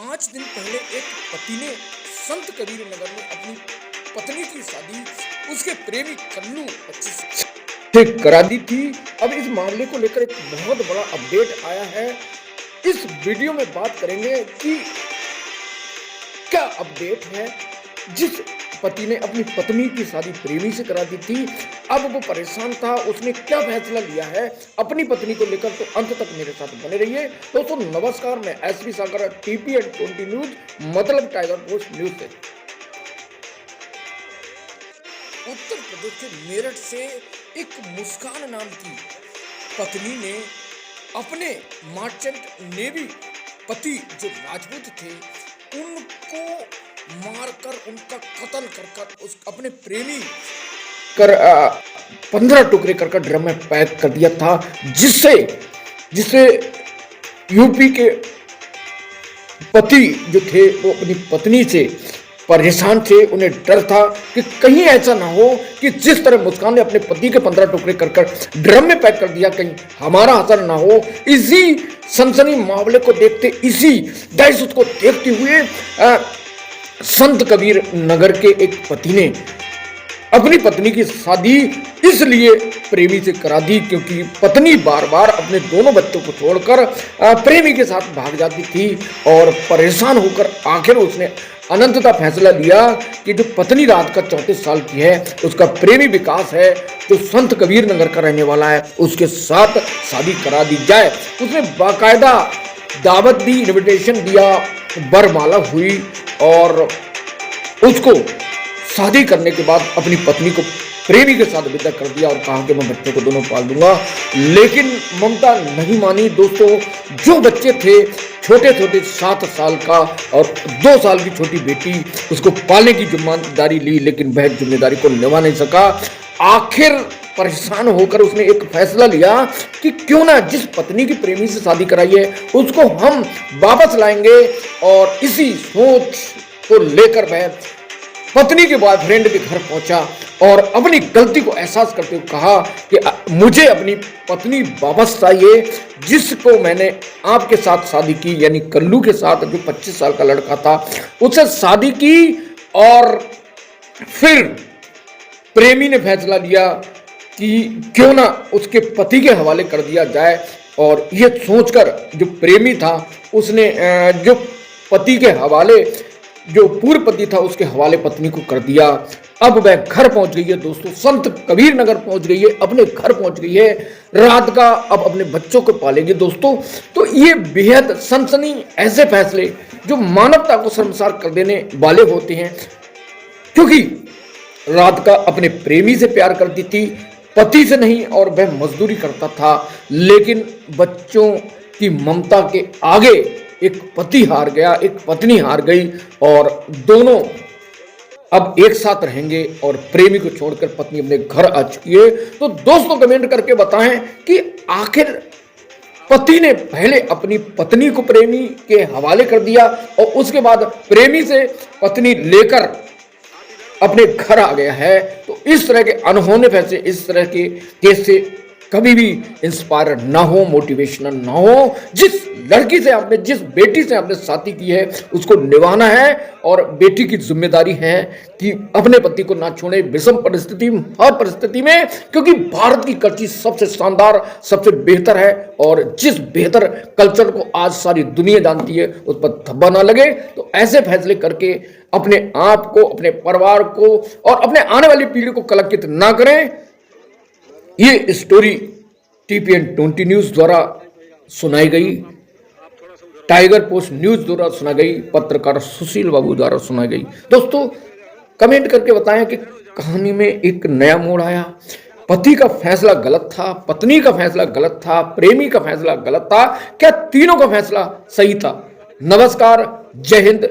5 दिन पहले एक पति ने संत कबीर नगर में अपनी पत्नी की शादी उसके प्रेमी कल्लू 25 से करा दी थी। अब इस मामले को लेकर एक बहुत बड़ा अपडेट आया है। इस वीडियो में बात करेंगे कि क्या अपडेट है। जिस पति ने अपनी पत्नी की शादी प्रेमी से करा दी थी, अब वो परेशान था, उसने क्या फैसला लिया है अपनी पत्नी को लेकर, तो अंत तक मेरे साथ बने रहिए। दोस्तों नमस्कार, मैं एसपी सागर, TPN20 न्यूज मतलब टाइगर पोस्ट न्यूज से। उत्तर प्रदेश के मेरठ से एक मुस्कान नाम की पत्नी ने अपने मर्चेंट नेवी पति जो राजपूत थे उनको मारकर उनका कत्ल कर उस अपने प्रेमी कर 15 टुकड़े कर ड्रम में पैक कर दिया था, जिससे यूपी के पति जो थे वो अपनी पत्नी से परेशान थे। उन्हें डर था कि कहीं ऐसा ना हो कि जिस तरह मुस्कान ने अपने पति के 15 टुकड़े कर ड्रम में पैक कर दिया, कहीं हमारा असर ना हो। इसी सनसनी मामले को देखते, इसी दहशत को देखते हुए संत कबीर नगर के एक पति ने अपनी पत्नी की शादी इसलिए प्रेमी से करा दी क्योंकि पत्नी बार बार अपने दोनों बच्चों को छोड़कर प्रेमी के साथ भाग जाती थी और परेशान होकर आखिर उसने अनंतता फैसला लिया कि जो पत्नी रात का 34 साल की है, उसका प्रेमी विकास है जो संत कबीर नगर का रहने वाला है, उसके साथ शादी करा दी जाए। उसने बाकायदा दावत दी, इनविटेशन दिया, वरमाला हुई और उसको शादी करने के बाद अपनी पत्नी को प्रेमी के साथ विदा कर दिया और कहा कि मैं बच्चों को दोनों पाल दूंगा। लेकिन ममता नहीं मानी। दोस्तों जो बच्चे थे छोटे छोटे 7 साल का और 2 साल की छोटी बेटी, उसको पालने की जिम्मेदारी ली, लेकिन वह जिम्मेदारी को निभा नहीं सका। आखिर परेशान होकर उसने एक फैसला लिया कि क्यों ना जिस पत्नी की प्रेमी से शादी कराई है उसको हम वापस लाएंगे, और इसी सोच को लेकर वह पत्नी के बॉयफ्रेंड के घर पहुंचा और अपनी गलती को एहसास करते हुए कहा कि मुझे अपनी पत्नी वापस चाहिए, जिसको मैंने आपके साथ शादी की, यानी कल्लू के साथ जो 25 साल का लड़का था उससे शादी की। और फिर प्रेमी ने फैसला लिया कि क्यों ना उसके पति के हवाले कर दिया जाए, और यह सोचकर जो प्रेमी था उसने जो पति के हवाले, जो पूर्व पति था उसके हवाले पत्नी को कर दिया। अब वह घर पहुंच गई है दोस्तों, संत कबीर नगर पहुंच गई है, अपने घर पहुंच गई है रात का, अब अपने बच्चों को पालेगी दोस्तों। तो ये बेहद सनसनी ऐसे फैसले जो मानवता को शर्मसार कर देने वाले होते हैं, क्योंकि रात का अपने प्रेमी से प्यार करती थी, पति से नहीं, और वह मजदूरी करता था, लेकिन बच्चों की ममता के आगे एक पति हार गया, एक पत्नी हार गई, और दोनों अब एक साथ रहेंगे और प्रेमी को छोड़कर पत्नी अपने घर आ चुकी है। तो दोस्तों कमेंट करके बताएं कि आखिर पति ने पहले अपनी पत्नी को प्रेमी के हवाले कर दिया और उसके बाद प्रेमी से पत्नी लेकर अपने घर आ गया है। तो इस तरह के अनहोने फैसले, इस तरह के केस से कभी भी इंस्पायर ना हो, मोटिवेशनल ना हो। जिस लड़की से आपने, जिस बेटी से आपने शादी की है उसको निभाना है, और बेटी की जिम्मेदारी है कि अपने पति को ना छोड़े विषम परिस्थिति, हर परिस्थिति में, क्योंकि भारत की कल्चर सबसे शानदार, सबसे बेहतर है, और जिस बेहतर कल्चर को आज सारी दुनिया जानती है उस पर धब्बा ना लगे। तो ऐसे फैसले करके अपने आप को, अपने परिवार को और अपने आने वाली पीढ़ी को कलंकित ना करें। ये स्टोरी TPN20 न्यूज द्वारा सुनाई गई, टाइगर पोस्ट न्यूज द्वारा सुना गई, पत्रकार सुशील बाबू द्वारा सुनाई गई। दोस्तों कमेंट करके बताएं कि कहानी में एक नया मोड़ आया। पति का फैसला गलत था, पत्नी का फैसला गलत था, प्रेमी का फैसला गलत था, क्या तीनों का फैसला सही था? नमस्कार, जय हिंद।